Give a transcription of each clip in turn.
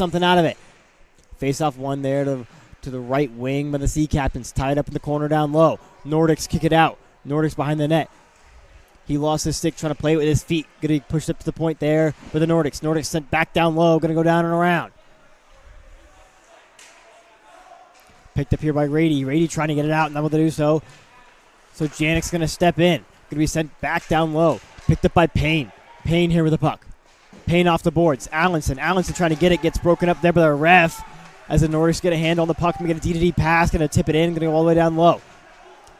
something out of it. Face off one there to the right wing, but the Sea Captain's tied up in the corner down low. Nordiques kick it out. Nordiques behind the net. He lost his stick trying to play it with his feet. Going to be pushed up to the point there with the Nordiques. Nordiques sent back down low. Going to go down and around. Picked up here by Raedy. Raedy trying to get it out, and able to do so. So Janik's going to step in. Going to be sent back down low. Picked up by Payne. Payne here with the puck. Payne off the boards. Allenson trying to get it. Gets broken up there by the ref. As the Nordiques get a hand on the puck. Get a D-to-D pass. Going to tip it in. Going to go all the way down low.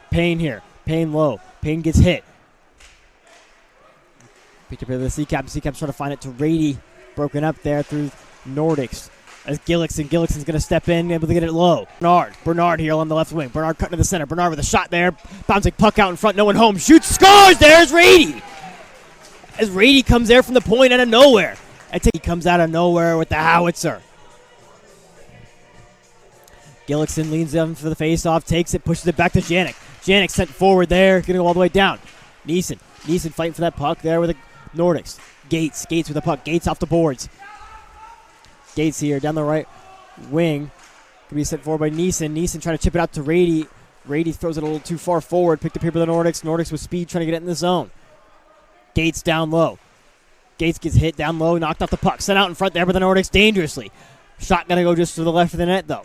Payne here. Payne low. Payne gets hit. Picked up here the Sea Captain. Sea Captain's trying to find it to Raedy. Broken up there through Nordiques. As Gillickson's going to step in, able to get it low. Bernard here on the left wing. Bernard cutting to the center. Bernard with a shot there. Bouncing puck out in front. No one home. Shoots, scores. There's Raedy. As Raedy comes there from the point out of nowhere. He comes out of nowhere with the howitzer. Gillickson leans in for the face-off. Takes it, pushes it back to Janik. Janik sent forward there. Going to go all the way down. Neeson fighting for that puck there with the Nordiques. Gates with the puck. Gates off the boards. Gates here down the right wing. Could be sent forward by Neeson. Neeson trying to chip it out to Raedy. Raedy throws it a little too far forward. Picked up here by the Nordiques. Nordiques with speed trying to get it in the zone. Gates down low. Gates gets hit down low. Knocked off the puck. Sent out in front there by the Nordiques dangerously. Shot going to go just to the left of the net though.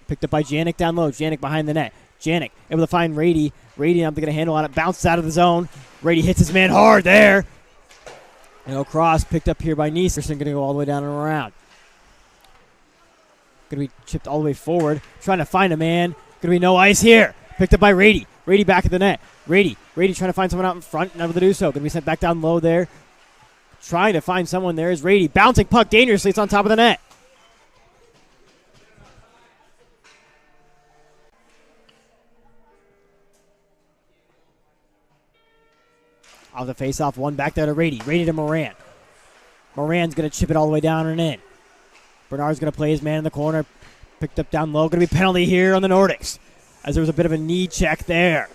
Picked up by Janik down low. Janik behind the net. Janik able to find Raedy. Raedy not going to handle on it. Bounces out of the zone. Raedy hits his man hard there. And across. Picked up here by Neeson. Going to go all the way down and around. Going to be chipped all the way forward. Trying to find a man. Going to be no ice here. Picked up by Raedy. Raedy back at the net. Raedy trying to find someone out in front. And able to do so. Going to be sent back down low there. Trying to find someone there is Raedy. Bouncing puck dangerously. It's on top of the net. Off the face-off, one back there to Raedy. Raedy to Moran. Moran's going to chip it all the way down and in. Bernard's going to play his man in the corner. Picked up down low. Going to be penalty here on the Nordiques. As there was a bit of a knee check there.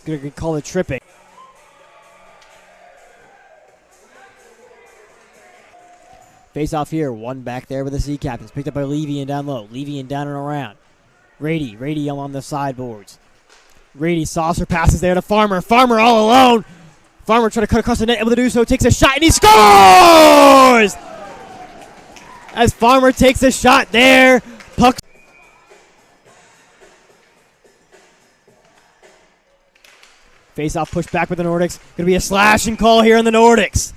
Going to call it tripping. Face-off here. One back there with the Sea Captains. Picked up by Levy and down low. Levy and down and around. Raedy along the sideboards. Raedy saucer passes there to Farmer. Farmer all alone. Farmer trying to cut across the net, able to do so. Takes a shot and he scores! As Farmer takes a shot there. Puck. Face off, push back with the Nordiques. Going to be a slashing call here on the Nordiques.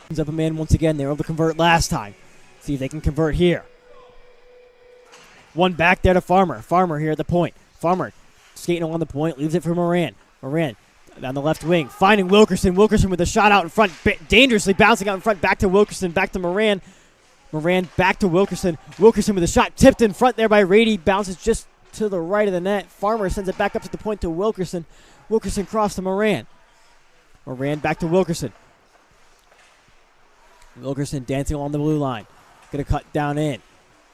Comes up a man once again. They were able to convert last time. See if they can convert here. One back there to Farmer. Farmer here at the point. Farmer skating along the point. Leaves it for Moran. Moran down the left wing. Finding Wilkerson. Wilkerson with a shot out in front. Dangerously bouncing out in front. Back to Wilkerson. Back to Moran. Moran back to Wilkerson. Wilkerson with a shot tipped in front there by Raedy. Bounces just to the right of the net. Farmer sends it back up to the point to Wilkerson. Wilkerson cross to Moran. Moran back to Wilkerson. Wilkerson dancing along the blue line. Going to cut down in.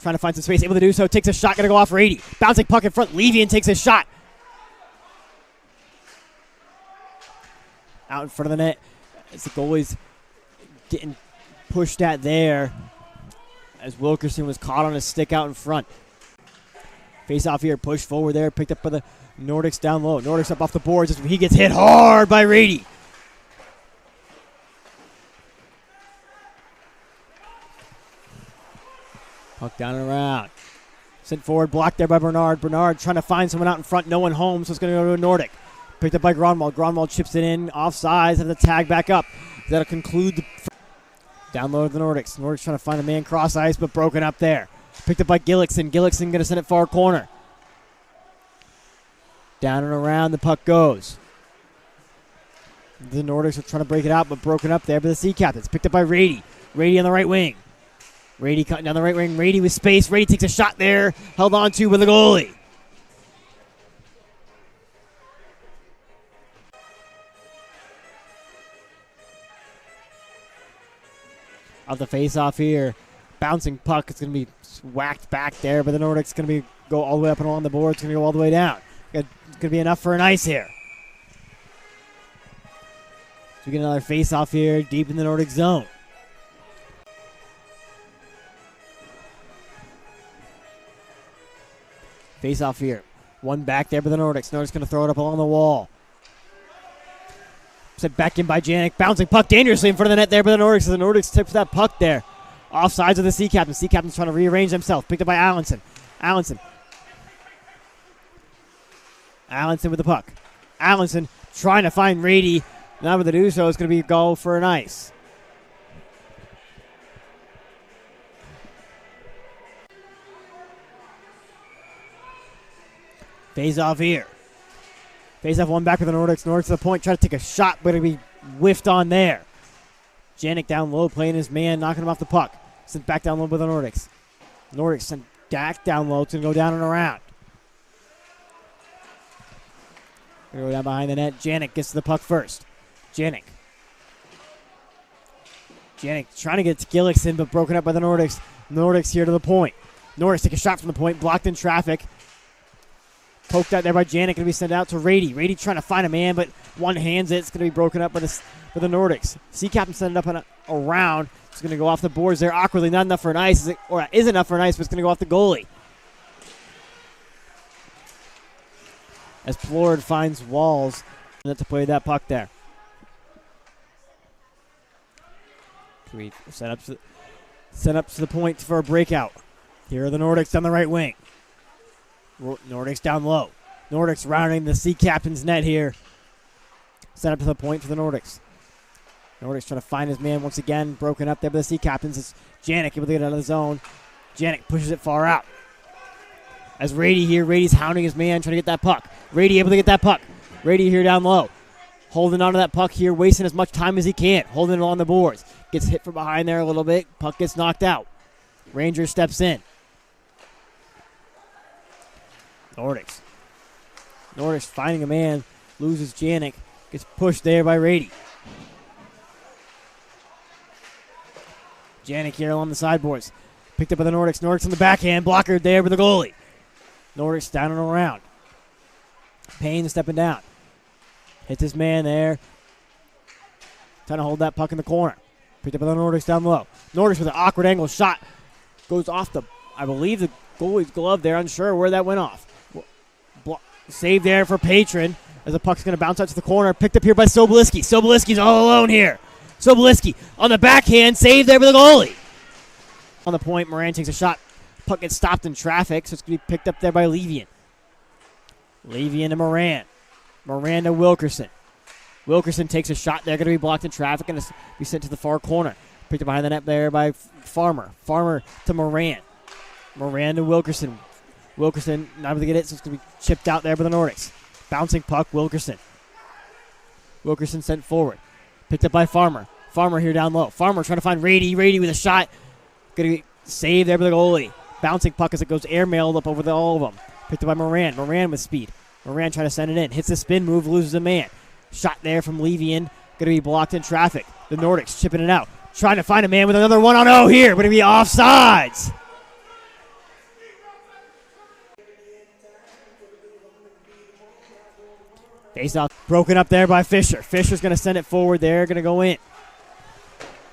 Trying to find some space, able to do so. Takes a shot, going to go off Raedy. Bouncing puck in front. Levian takes a shot. Out in front of the net. As the goalie's getting pushed at there. As Wilkerson was caught on his stick out in front. Face off here. Push forward there. Picked up by the Nordiques down low. Nordiques up off the boards. He gets hit hard by Raedy. Puck down and around. Sent forward, blocked there by Bernard. Bernard trying to find someone out in front. No one home, so it's going to go to a Nordic. Picked up by Gronwald. Gronwald chips it in. Offsides. Have the tag back up. That'll conclude the... Down low to the Nordics. Nordics trying to find a man cross ice, but broken up there. Picked up by Gillickson. Gillickson going to send it far corner. Down and around the puck goes. The Nordics are trying to break it out, but broken up there by the Sea Captains. Picked up by Raedy. Raedy on the right wing. Raedy cutting down the right wing. Raedy with space. Raedy takes a shot there. Held on to by the goalie. Off the face-off here. Bouncing puck. It's going to be whacked back there, but the Nordics going to be go all the way up and along the board. It's going to go all the way down. It's going to be enough for an ice here. So we get another face-off here deep in the Nordic zone. Face-off here. One back there by the Nordiques. Nordiques going to throw it up along the wall. Sent back in by Janik. Bouncing puck dangerously in front of the net there by the Nordiques. So the Nordiques tips that puck there. Off sides of the Sea Captains. Sea Captains trying to rearrange themselves. Picked up by Allenson. Allenson with the puck. Allenson trying to find Raedy. Not able to do so. It's going to be a goal for an ice. Face off here. Face off one back with the Nordiques. Nordiques to the point. Try to take a shot, but it'll be whiffed on there. Janik down low, playing his man, knocking him off the puck. Sent back down low by the Nordiques. Nordiques sent back down low. It's going to go down and around. Going to go down behind the net. Janik gets to the puck first. Janik trying to get to Gillickson, but broken up by the Nordiques. Nordiques here to the point. Nordiques take a shot from the point, blocked in traffic. Poked out there by Janik, going to be sent out to Raedy. Raedy trying to find a man, but one hands it. It's going to be broken up by the Nordiques. Sea Captain sent it up around. It's going to go off the boards there awkwardly. Not enough for an ice, or is enough for an ice, but it's going to go off the goalie. As Plord finds Walls to play that puck there. We set up to the point for a breakout. Here are the Nordiques down the right wing. Nordiques down low. Nordiques rounding the Sea Captain's net here. Set up to the point for the Nordiques. Nordiques trying to find his man once again. Broken up there by the Sea Captains. It's Janik able to get out of the zone. Janik pushes it far out. As Raedy here, Rady's hounding his man, trying to get that puck. Raedy able to get that puck. Raedy here down low. Holding on to that puck here, wasting as much time as he can. Holding it on the boards. Gets hit from behind there a little bit. Puck gets knocked out. Ranger steps in. Nordiques finding a man. Loses Janik. Gets pushed there by Raedy. Janik here along the sideboards. Picked up by the Nordiques. Nordiques on the backhand. Blocker there with the goalie. Nordiques down and around. Payne stepping down. Hits his man there. Trying to hold that puck in the corner. Picked up by the Nordiques down low. Nordiques with an awkward angle shot. Goes off I believe the goalie's glove there. Unsure where that went off. Save there for Patron as the puck's going to bounce out to the corner. Picked up here by Sobolewski. Sobolewski's all alone here. Sobolewski on the backhand. Save there by the goalie. On the point, Moran takes a shot. Puck gets stopped in traffic, so it's going to be picked up there by Levian. Levian to Moran. Moran to Wilkerson. Wilkerson takes a shot there, going to be blocked in traffic and be sent to the far corner. Picked up behind the net there by Farmer. Farmer to Moran. Moran to Wilkerson. Wilkerson not able to get it, so it's going to be chipped out there by the Nordiques. Bouncing puck, Wilkerson. Wilkerson sent forward. Picked up by Farmer. Farmer here down low. Farmer trying to find Raedy. Raedy with a shot. Going to be saved there by the goalie. Bouncing puck as it goes airmailed up over all of them. Picked up by Moran. Moran with speed. Moran trying to send it in. Hits the spin move, loses a man. Shot there from Levian. Going to be blocked in traffic. The Nordiques chipping it out. Trying to find a man with another 1-on-0 here, but it'll be offsides. Face off. Broken up there by Fisher. Fisher's going to send it forward there. Going to go in.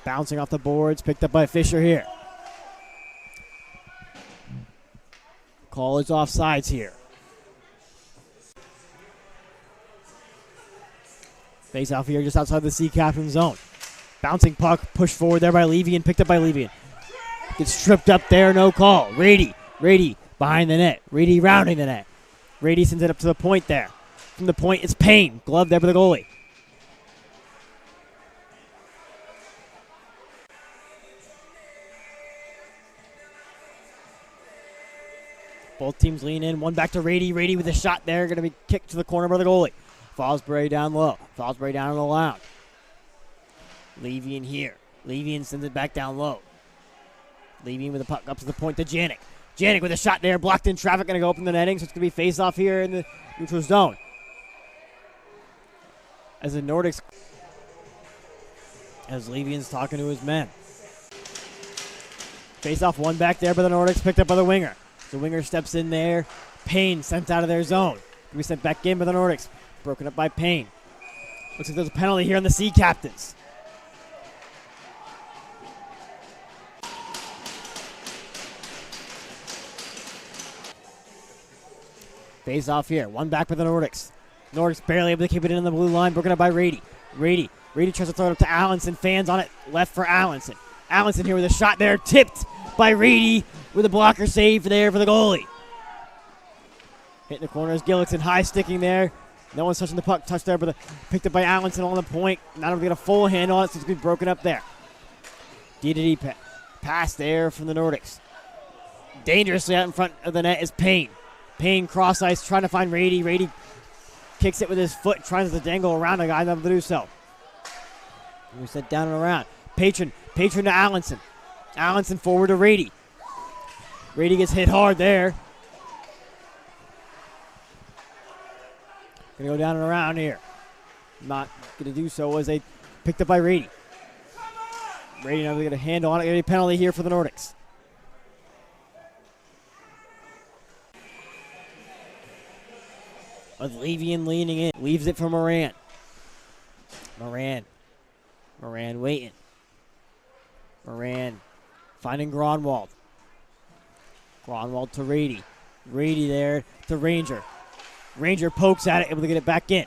Bouncing off the boards. Picked up by Fisher here. Call is offsides here. Face off here just outside the Sea Captain zone. Bouncing puck, pushed forward there by Levian, picked up by Levian. Gets stripped up there, no call. Raedy behind the net. Raedy rounding the net. Raedy sends it up to the point there. From the point, it's Payne. Glove there by the goalie. Both teams lean in. One back to Raedy. Raedy with a shot there. Going to be kicked to the corner by the goalie. Fosbury down low. Fosbury down on the lounge. Levian here. Levian sends it back down low. Levian with a puck up to the point to Janik. Janik with a shot there. Blocked in traffic. Going to go up in the netting. So it's going to be face off here in the neutral zone. As the Nordiques. As Levian's talking to his men. Face off one back there by the Nordiques. Picked up by the winger. The winger steps in there. Payne sent out of their zone. We sent back in by the Nordiques. Broken up by Payne. Looks like there's a penalty here on the Sea Captains. Face off here. One back for the Nordiques. Nordiques barely able to keep it in the blue line. Broken up by Raedy. Raedy tries to throw it up to Allenson. Fans on it. Left for Allenson. Allenson here with a shot there. Tipped by Raedy with a blocker save there for the goalie. Hitting the corner is Gillickson. High sticking there. No one's touching the puck. Touched there, but picked up by Allenson on the point. Not able to get a full hand on it, so it's going to be broken up there. D pass there from the Nordiques. Dangerously out in front of the net is Payne. Payne cross ice trying to find Raedy. Raedy kicks it with his foot, tries to dangle around a guy, not able to do so. We set down and around. Patron to Allenson. Allenson forward to Raedy. Raedy gets hit hard there. Gonna go down and around here. Not gonna do so as they picked up by Raedy. Raedy now get a handle on it. Gonna be a penalty here for the Nordiques. With Levian leaning in. Leaves it for Moran. Moran waiting. Moran finding Gronwald. Gronwald to Raedy. Raedy there to Ranger. Ranger pokes at it, able to get it back in.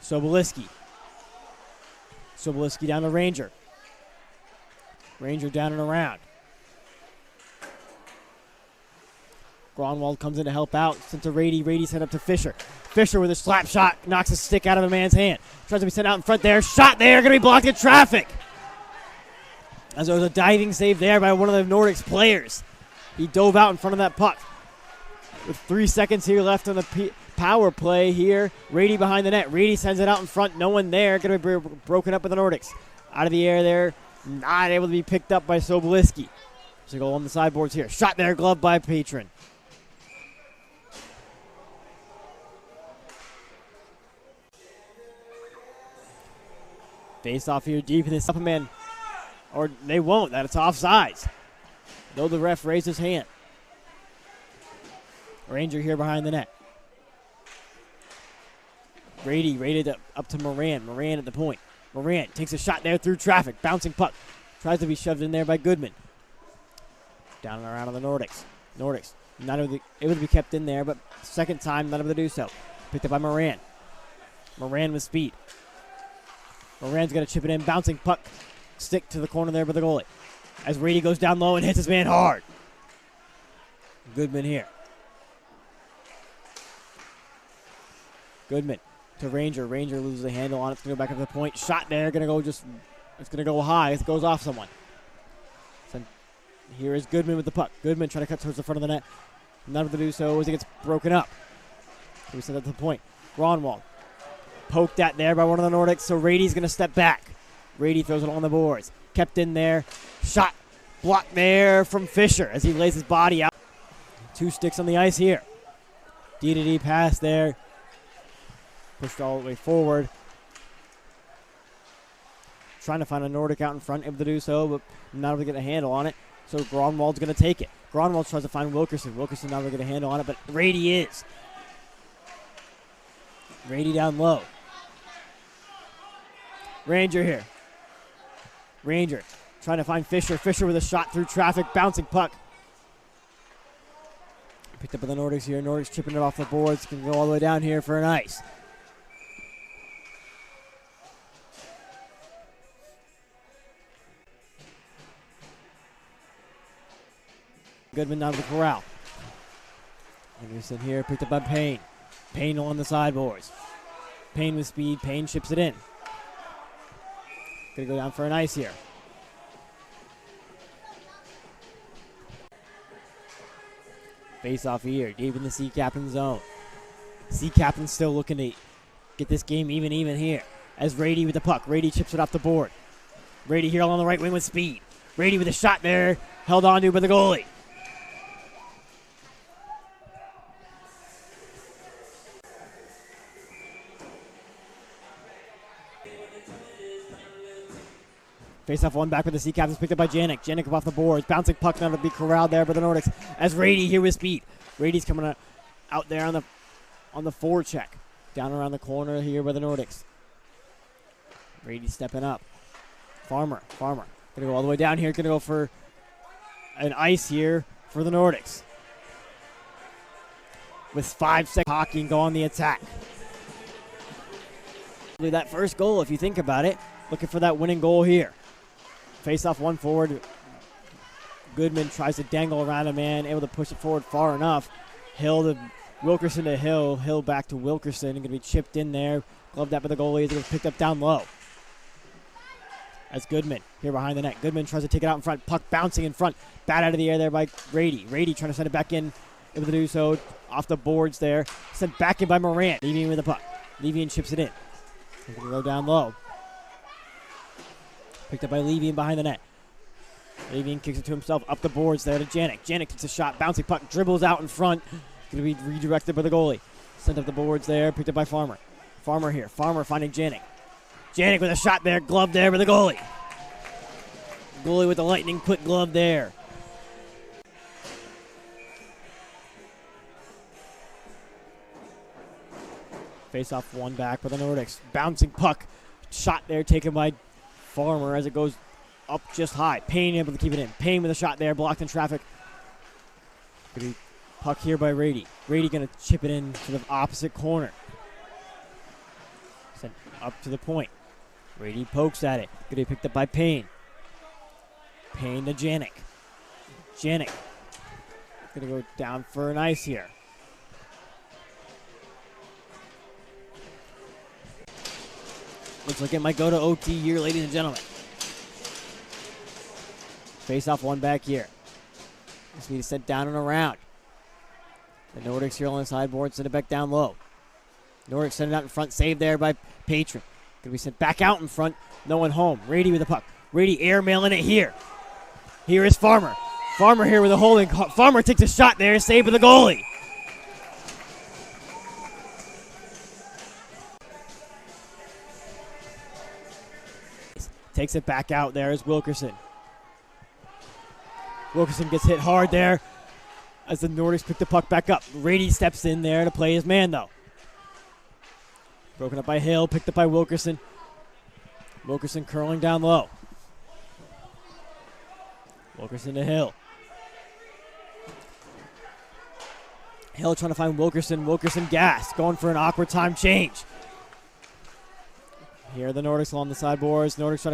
Sobolewski down to Ranger. Ranger down and around. Gronwald comes in to help out. Sent to Raedy. Raedy sent up to Fisher. Fisher with a slap shot. Knocks a stick out of a man's hand. Tries to be sent out in front there. Shot there. Going to be blocked in traffic. As there was a diving save there by one of the Nordics players. He dove out in front of that puck. With 3 seconds here left on the power play here. Raedy behind the net. Raedy sends it out in front. No one there. Going to be broken up with the Nordiques. Out of the air there. Not able to be picked up by Sobolewski. So go on the sideboards here. Shot there. Glove by Patron. Face off here deep in this upper man. Or they won't. That it's offsides. Though the ref raised his hand. Ranger here behind the net. Raedy rated up to Moran. Moran at the point. Moran takes a shot there through traffic. Bouncing puck. Tries to be shoved in there by Goodman. Down and around on the Nordiques. Nordiques not able to be kept in there, but second time not able to do so. Picked up by Moran. Moran with speed. Moran's going to chip it in. Bouncing puck. Stick to the corner there by the goalie. As Raedy goes down low and hits his man hard. Goodman here. Goodman to Ranger. Ranger loses the handle on it. It's going to go back up to the point. Shot there. It's going to go high. It goes off someone. So here is Goodman with the puck. Goodman trying to cut towards the front of the net. Not able to do so as it gets broken up. We send it to the point. Gronwald. Poked at there by one of the Nordics. So Rady's going to step back. Raedy throws it on the boards. Kept in there. Shot. Blocked there from Fisher as he lays his body out. 2 sticks on the ice here. D pass there. Pushed all the way forward. Trying to find a Nordic out in front, able to do so, but not able to get a handle on it. So Gronwald's going to take it. Gronwald tries to find Wilkerson. Wilkerson not able to get a handle on it, but Raedy is. Raedy down low. Ranger here. Ranger trying to find Fisher. Fisher with a shot through traffic. Bouncing puck. Picked up by the Nordics here. Nordics chipping it off the boards. Can go all the way down here for an ice. Goodman down to the corral. Anderson here, picked up by Payne. Payne on the sideboards. Payne with speed. Payne chips it in. Gonna go down for an ice here. Face off here, deep in the Sea Captain zone. Sea Captain still looking to get this game even here. As Raedy with the puck. Raedy chips it off the board. Raedy here along the right wing with speed. Raedy with a shot there. Held on to by the goalie. Face off one back with the Sea Captains, picked up by Janik. Janik up off the boards. Bouncing puck now to be corralled there by the Nordics. As Raedy here with speed. Rady's coming out there on the forecheck. Down around the corner here by the Nordics. Raedy stepping up. Farmer. Gonna go all the way down here. Gonna go for an ice here for the Nordiques. With 5 seconds, hockey and go on the attack. That first goal, if you think about it, looking for that winning goal here. Face off one forward. Goodman tries to dangle around a man, able to push it forward far enough. Hill to Wilkerson to Hill. Hill back to Wilkerson. Going to be chipped in there. Gloved up by the goalie. It's going to be picked up down low. That's Goodman here behind the net. Goodman tries to take it out in front. Puck bouncing in front. Bat out of the air there by Raedy. Raedy trying to send it back in. Able to do so off the boards there. Sent back in by Moran. Leaving with the puck. Leaving chips it in. Going to go down low. Picked up by Levian behind the net. Levian kicks it to himself up the boards there to Janik. Janik takes a shot. Bouncing puck. Dribbles out in front. Going to be redirected by the goalie. Sent up the boards there. Picked up by Farmer. Farmer here. Farmer finding Janik. Janik with a shot there. Glove there by the goalie. Goalie with the lightning quick glove there. Face off one back by the Nordiques. Bouncing puck. Shot there taken by Farmer as it goes up just high. Payne able to keep it in. Payne with a shot there. Blocked in traffic. Puck here by Raedy. Raedy going to chip it in to the opposite corner. Sent up to the point. Raedy pokes at it. Going to be picked up by Payne. Payne to Janik. Janik going to go down for an ice here. Looks like it might go to OT here, ladies and gentlemen. Face off one back here. This needs to sent down and around. The Nordiques here on the sideboard, send it back down low. Nordiques send it out in front, saved there by Patron. Gonna be sent back out in front, no one home. Raedy with the puck. Raedy airmailing it here. Here is Farmer. Farmer here with a holding. Farmer takes a shot there, saved by the goalie. Takes it back out there is Wilkerson. Wilkerson gets hit hard there as the Nordiques pick the puck back up. Raedy steps in there to play his man, though. Broken up by Hill, picked up by Wilkerson. Wilkerson curling down low. Wilkerson to Hill. Hill trying to find Wilkerson. Wilkerson gas, going for an awkward time change. Here are the Nordiques along the sideboards. Nordiques trying to